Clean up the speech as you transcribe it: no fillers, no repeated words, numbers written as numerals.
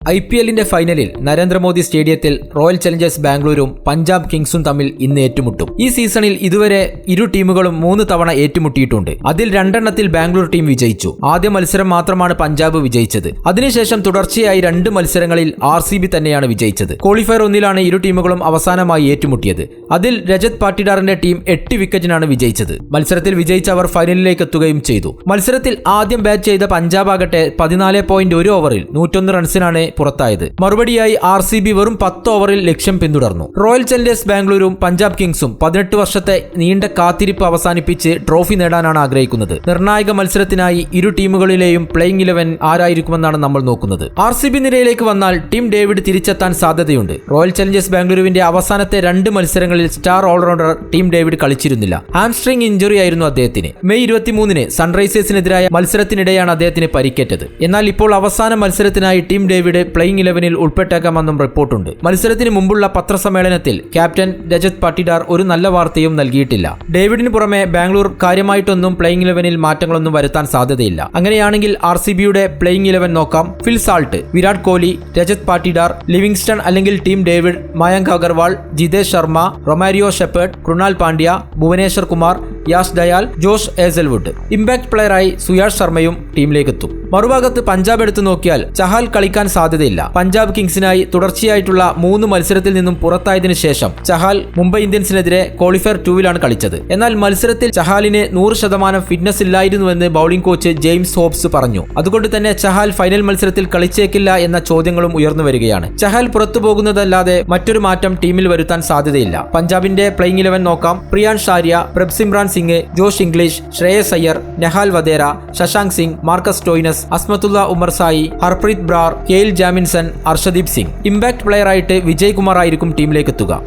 IPLന്റെ ഫൈനലിൽ നരേന്ദ്രമോദി സ്റ്റേഡിയത്തിൽ royal Challengers ബാംഗ്ലൂരും Punjab കിങ്സും തമ്മിൽ ഇന്ന് ഏറ്റുമുട്ടും. ഈ സീസണിൽ ഇതുവരെ ഇരു ടീമുകളും 3 തവണ ഏറ്റുമുട്ടിയിട്ടുണ്ട്. അതിൽ 2 ബാംഗ്ലൂർ ടീം വിജയിച്ചു. ആദ്യ മത്സരം മാത്രമാണ് പഞ്ചാബ് വിജയിച്ചത്. അതിനുശേഷം തുടർച്ചയായി 2 മത്സരങ്ങളിൽ RCB തന്നെയാണ് വിജയിച്ചത്. ക്വാളിഫയർ 1 ഇരു ടീമുകളും അവസാനമായി ഏറ്റുമുട്ടിയത്. അതിൽ രജത് പാട്ടിഡാറിന്റെ ടീം 8 വിക്കറ്റിനാണ് വിജയിച്ചത്. മത്സരത്തിൽ വിജയിച്ചവർ ഫൈനലിലേക്ക് എത്തുകയും ചെയ്തു. മത്സരത്തിൽ ആദ്യം ബാറ്റ് ചെയ്ത പഞ്ചാബ് ആകട്ടെ 14.1 ഓവറിൽ 101 റൺസിനാണ് പുറത്തായത്. മറുപടിയായി RCB വെറും 10 ഓവറിൽ ലക്ഷ്യം പിന്തുടർന്നു. റോയൽ ചലഞ്ചേഴ്സ് ബാംഗ്ലൂരും പഞ്ചാബ് കിങ്സും 18 വർഷത്തെ നീണ്ട കാത്തിരിപ്പ് അവസാനിപ്പിച്ച് ട്രോഫി നേടാനാണ് ആഗ്രഹിക്കുന്നത്. നിർണായക മത്സരത്തിനായി ഇരു ടീമുകളിലെയും പ്ലേയിങ് 11 ആരായിരിക്കുമെന്നാണ് നമ്മൾ നോക്കുന്നത്. RCB നിരയിലേക്ക് വന്നാൽ ടിം ഡേവിഡ് തിരിച്ചെത്താൻ സാധ്യതയുണ്ട്. റോയൽ ചലഞ്ചേഴ്സ് ബാംഗ്ലൂരുവിന്റെ അവസാനത്തെ 2 മത്സരങ്ങളിൽ സ്റ്റാർ ഓൾറൗണ്ടർ ടിം ഡേവിഡ് കളിച്ചിരുന്നില്ല. ഹാംസ്ട്രിംഗ് ഇഞ്ചുറി ആയിരുന്നു അദ്ദേഹത്തിന്. മെയ് 23 സൺറൈസേഴ്സിനെതിരായ മത്സരത്തിനിടെയാണ് അദ്ദേഹത്തിന് പരിക്കേറ്റത്. എന്നാൽ ഇപ്പോൾ അവസാന മത്സരത്തിനായി ടിം ഡേവിഡ് പ്ലേയിങ് 11 ഉൾപ്പെട്ടേക്കാമെന്നും റിപ്പോർട്ടുണ്ട്. മത്സരത്തിന് മുമ്പുള്ള പത്രസമ്മേളനത്തിൽ ക്യാപ്റ്റൻ രജത് പാട്ടിഡാർ ഒരു നല്ല വാർത്തയും നൽകിയിട്ടില്ല. ഡേവിഡിന് പുറമെ ബാംഗ്ലൂർ കാര്യമായിട്ടൊന്നും പ്ലേയിങ് 11 മാറ്റങ്ങളൊന്നും വരുത്താൻ സാധ്യതയില്ല. അങ്ങനെയാണെങ്കിൽ RCBയുടെ പ്ലേയിങ് 11 നോക്കാം. Phil Salt, Virat Kohli, Rajat Patidar, Livingstone അല്ലെങ്കിൽ Tim David, Mayank Agarwal, Jitesh Sharma, Romario Shepherd, Krunal Pandya, Bhuvneshwar Kumar, Yash Dayal, Josh Hazlewood. Impact പ്ലെയറായി സുയാഷ് ശർമ്മയും ടീമിലേക്കെത്തും. മറുഭാഗത്ത് പഞ്ചാബ് എടുത്തു നോക്കിയാൽ ചഹാൽ കളിക്കാൻ സാധ്യതയില്ല. പഞ്ചാബ് കിങ്സിനായി തുടർച്ചയായിട്ടുള്ള 3 മത്സരത്തിൽ നിന്നും പുറത്തായതിനു ശേഷം ചഹാൽ മുംബൈ ഇന്ത്യൻസിനെതിരെ ക്വാളിഫയർ 2 കളിച്ചത്. എന്നാൽ മത്സരത്തിൽ ചഹാലിന് 100% ഫിറ്റ്നസ് ഇല്ലായിരുന്നുവെന്ന് ബൌളിംഗ് കോച്ച് ജെയിംസ് ഹോബ്സ് പറഞ്ഞു. അതുകൊണ്ട് തന്നെ ചഹാൽ ഫൈനൽ മത്സരത്തിൽ കളിച്ചേക്കില്ല എന്ന ചോദ്യങ്ങളും ഉയർന്നു വരികയാണ്. ചഹാൽ പുറത്തു പോകുന്നതല്ലാതെ മറ്റൊരു മാറ്റം ടീമിൽ വരുത്താൻ സാധ്യതയില്ല. പഞ്ചാബിന്റെ പ്ലേയിങ് 11 നോക്കാം. Priyansh Arya, Prabhsimran Singh, Josh Inglis, Shreyas Iyer, Nehal Wadhera, Shashank Singh, Marcus Stoinis, Azmatullah Omarzai, Harpreet Brar, Kyle Jamieson, Arshdeep Singh. Impact പ്ലെയറായിട്ട് വിജയ് കുമാർ ആയിരിക്കും ടീമിലേക്ക് എത്തുക.